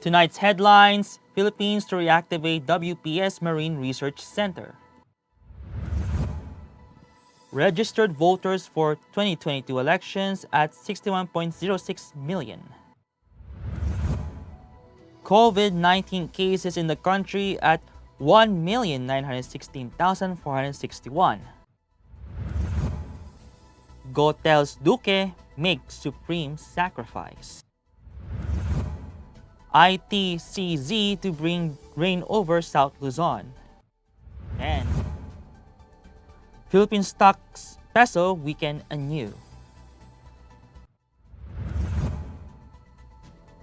Tonight's headlines: Philippines to reactivate WPS Marine Research Center. Registered voters for 2022 elections at 61.06 million. COVID-19 cases in the country at 1,916,461. Go tells Duque make supreme sacrifice. ITCZ to bring rain over South Luzon. And Philippine stocks peso weaken anew.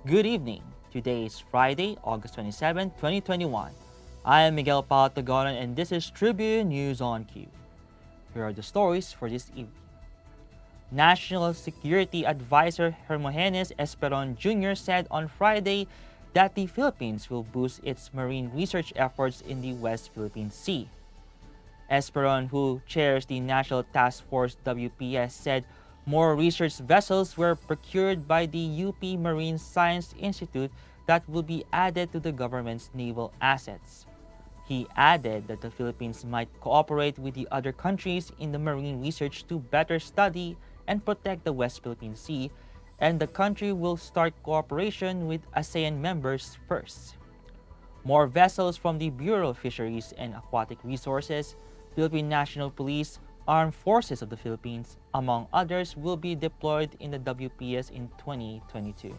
Good evening. Today is Friday, August 27, 2021. I am Miguel Palatagonan and this is Tribune News on Cue. Here are the stories for this evening. National Security Advisor Hermogenes Esperon Jr. said on Friday that the Philippines will boost its marine research efforts in the West Philippine Sea. Esperon, who chairs the National Task Force WPS, said more research vessels were procured by the UP Marine Science Institute that will be added to the government's naval assets. He added that the Philippines might cooperate with the other countries in the marine research to better study and protect the West Philippine Sea, and the country will start cooperation with ASEAN members first. More vessels from the Bureau of Fisheries and Aquatic Resources, Philippine National Police, Armed Forces of the Philippines, among others, will be deployed in the WPS in 2022.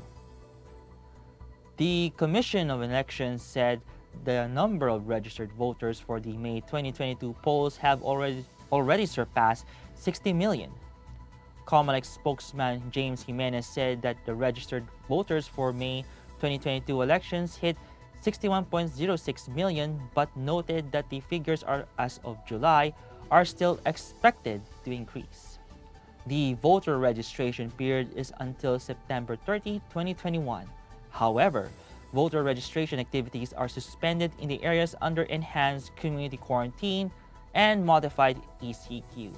The Commission of Elections said the number of registered voters for the May 2022 polls have already surpassed 60 million. COMELEC spokesman James Jimenez said that the registered voters for May 2022 elections hit 61.06 million, but noted that the figures as of July are still expected to increase. The voter registration period is until September 30, 2021. However, voter registration activities are suspended in the areas under enhanced community quarantine and modified ECQ.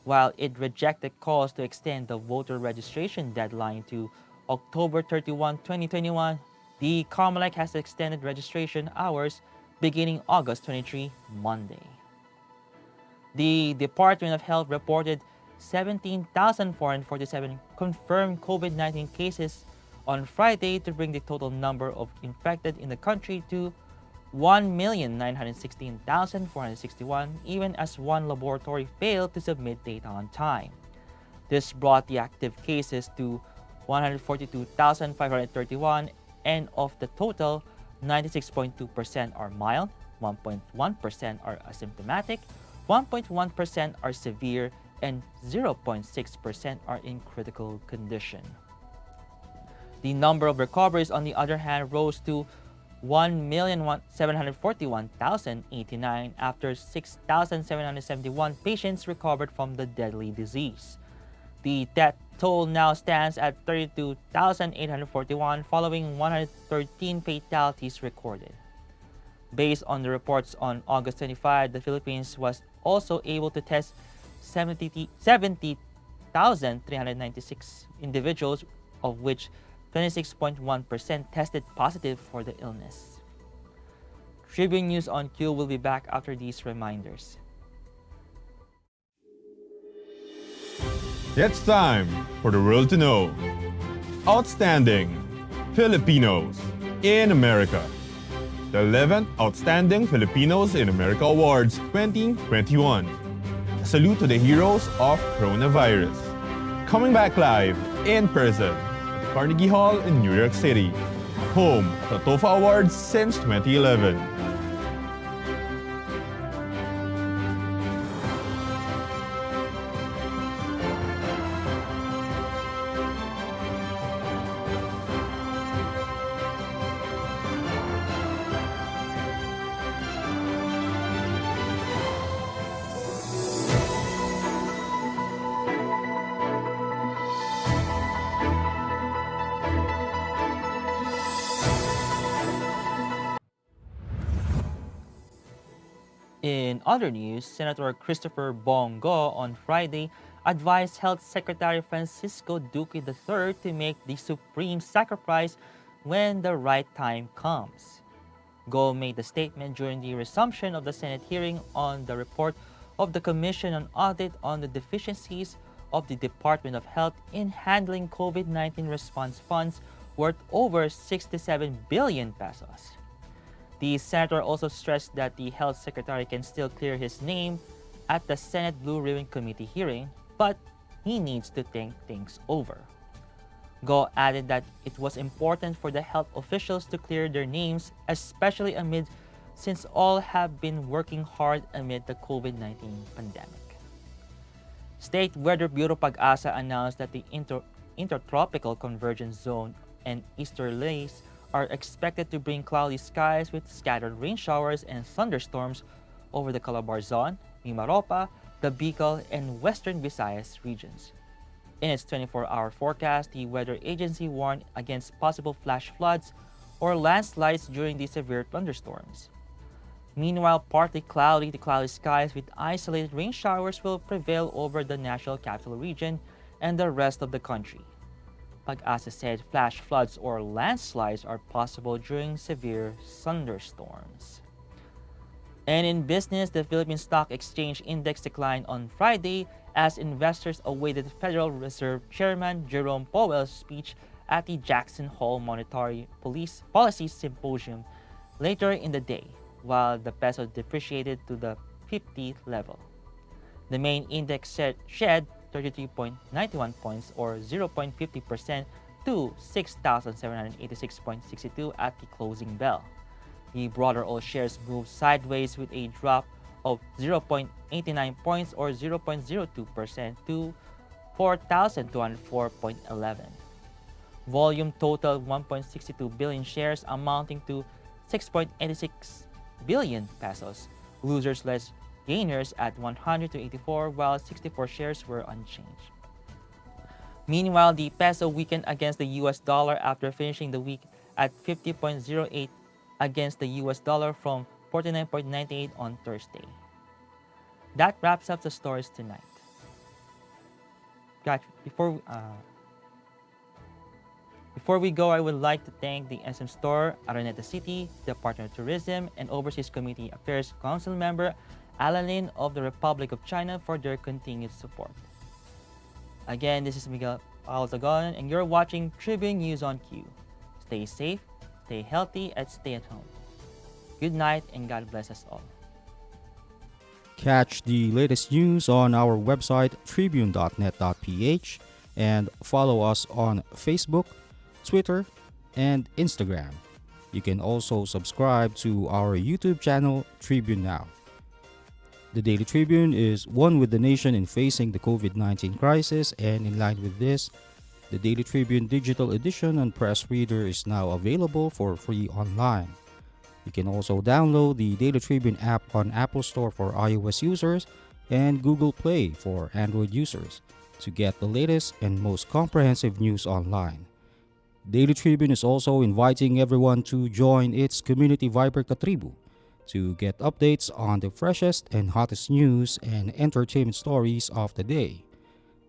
While it rejected calls to extend the voter registration deadline to October 31, 2021, the COMELEC has extended registration hours beginning August 23, Monday. The Department of Health reported 17,447 confirmed COVID-19 cases on Friday to bring the total number of infected in the country to 1,916,461, even as one laboratory failed to submit data on time. This brought the active cases to 142,531, and of the total, 96.2% are mild, 1.1% are asymptomatic, 1.1% are severe, and 0.6% are in critical condition. The number of recoveries, on the other hand, rose to 1,741,089 after 6,771 patients recovered from the deadly disease. The death toll now stands at 32,841 following 113 fatalities recorded. Based on the reports on August 25, the Philippines was also able to test 70,396 individuals, of which 26.1% tested positive for the illness. Tribune News on Cue will be back after these reminders. It's time for the world to know. Outstanding Filipinos in America. The 11th Outstanding Filipinos in America Awards 2021. A salute to the heroes of coronavirus. Coming back live in person at the Carnegie Hall in New York City, home of the TOFA Awards since 2011. In other news, Senator Christopher Bongo on Friday advised Health Secretary Francisco Duque III to make the supreme sacrifice when the right time comes. Go made the statement during the resumption of the Senate hearing on the report of the Commission on Audit on the deficiencies of the Department of Health in handling COVID-19 response funds worth over 67 billion pesos. The senator also stressed that the health secretary can still clear his name at the Senate Blue Ribbon Committee hearing, but he needs to think things over. Go added that it was important for the health officials to clear their names, especially since all have been working hard amid the COVID-19 pandemic. State Weather Bureau Pag-asa announced that the intertropical convergence zone and easterlies are expected to bring cloudy skies with scattered rain showers and thunderstorms over the Calabarzon, Mimaropa, the Bicol, and Western Visayas regions. In its 24-hour forecast, the weather agency warned against possible flash floods or landslides during the severe thunderstorms. Meanwhile, partly cloudy to cloudy skies with isolated rain showers will prevail over the national capital region and the rest of the country. Pag-asa said flash floods or landslides are possible during severe thunderstorms. And in business, the Philippine Stock Exchange Index declined on Friday as investors awaited Federal Reserve Chairman Jerome Powell's speech at the Jackson Hole Monetary Policy Symposium later in the day, while the peso depreciated to the 50 level. The main index shed 33.91 points or 0.50% to 6,786.62 at the closing bell. The broader all shares moved sideways with a drop of 0.89 points or 0.02% to 4,204.11. Volume totaled 1.62 billion shares amounting to 6.86 billion pesos. Losers less gainers at 100 to 84 while 64 shares were unchanged. Meanwhile, the peso weakened against the US dollar after finishing the week at 50.08 against the US dollar from 49.98 on Thursday. That wraps up the stories tonight. Guys, before we go, I would like to thank the SM Store, Araneta City, Department of Tourism, and Overseas Community Affairs Council member Alalin of the Republic of China for their continued support. Again, this is Miguel Alzagon, and you're watching Tribune News on Q. Stay safe, stay healthy, and stay at home. Good night, and God bless us all. Catch the latest news on our website tribune.net.ph and follow us on Facebook, Twitter, and Instagram. You can also subscribe to our YouTube channel, Tribune Now. The Daily Tribune is one with the nation in facing the COVID-19 crisis, and in line with this, the Daily Tribune digital edition and press reader is now available for free online. You can also download the Daily Tribune app on Apple Store for iOS users and Google Play for Android users to get the latest and most comprehensive news online. Daily Tribune is also inviting everyone to join its community Viber Katribu to get updates on the freshest and hottest news and entertainment stories of the day.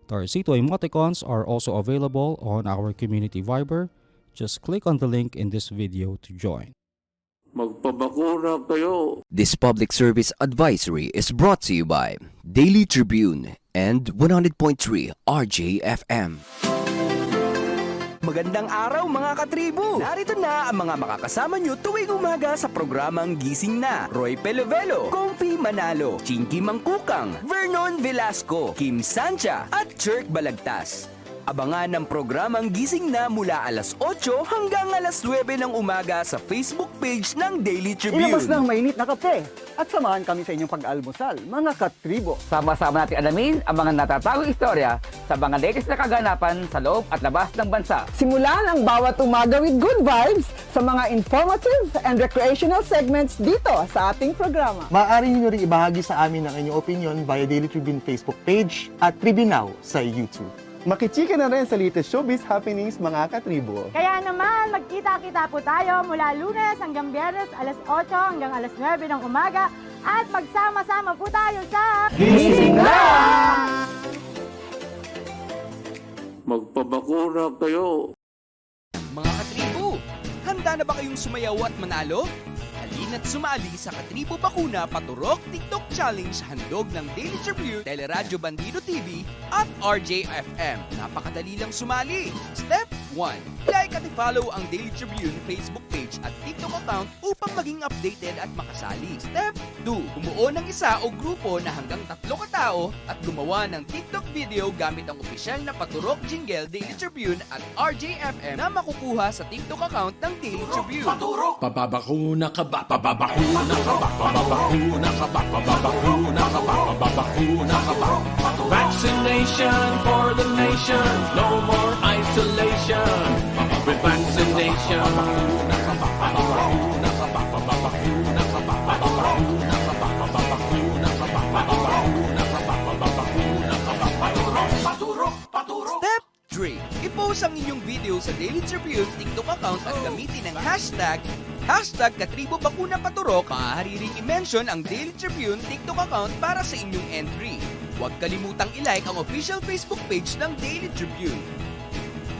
Tarcito emoticons are also available on our community Viber. Just click on the link in this video to join. Magpabakura kayo. This public service advisory is brought to you by Daily Tribune and 100.3 RJFM. Magandang araw mga katribu! Narito na ang mga makakasama nyo tuwing umaga sa programang Gising Na. Roy Pelovelo, Comfy Manalo, Chinky Mangkukang, Vernon Velasco, Kim Sancha at Jerk Balagtas. Abangan ang programang Gising Na mula alas 8 hanggang alas 9 ng umaga sa Facebook page ng Daily Tribune. Ilabas ng mainit na kape at samahan kami sa inyong pag-almusal, mga katribo. Sama-sama natin alamin ang mga natatagong istorya sa mga latest na kaganapan sa loob at labas ng bansa. Simulan ang bawat umaga with good vibes sa mga informative and recreational segments dito sa ating programa. Maaari niyo rin ibahagi sa amin ang inyong opinion via Daily Tribune Facebook page at Tribune Now sa YouTube. Makichika na rin sa latest showbiz happenings mga katribo. Kaya naman, magkita-kita po tayo mula Lunes hanggang Biyernes alas 8 hanggang alas 9 ng umaga at magsama-sama po tayo sa Gising Na! Magpabakura kayo. Mga katribu, Handa na ba kayong sumayaw at manalo? Halina't sumali sa Katribo Bakuna Paturok TikTok Challenge handog ng Daily Tribune, Teleradyo Bandido TV at RJFM. Napakadali lang sumali. Step 1. Like at i-follow ang Daily Tribune Facebook page at TikTok account upang maging updated at makasali. Step 2. Bumuo ng isa o grupo na hanggang 3 katao at gumawa ng TikTok video gamit ang opisyal na Paturok Jingle Daily Tribune at RJFM na makukuha sa TikTok account ng Daily Tribune. Pababakuna ka ba? Pababakuna ka ba? Pababakuna ka ba? Pababakuna ka ba? Pababakuna ka ba? Vaccination for the nation. No more isolation. With vaccination. Pababakuna ka ba? Pababakuna ka ba? Pababakuna ka ba? Pababakuna ka ba? Pababakuna ka ba? Pababakuna ka ba? Pababakuna ka ba? Paturok, paturok, paturok. Step 3. I-post ang inyong video sa Daily Tribune TikTok account at gamitin ang hashtag Katribo Bakuna Paturok. Maaari ring i-mention ang Daily Tribune TikTok account para sa inyong entry. Huwag kalimutang i-like ang official Facebook page ng Daily Tribune.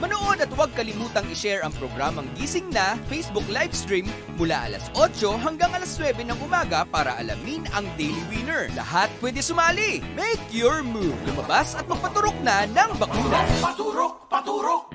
Manood at huwag kalimutang i-share ang programang Gising Na Facebook livestream mula alas 8 hanggang alas 9 ng umaga para alamin ang daily winner. Lahat pwede sumali. Make your move. Lumabas at magpaturok na ng bakuna. Paturok, paturok.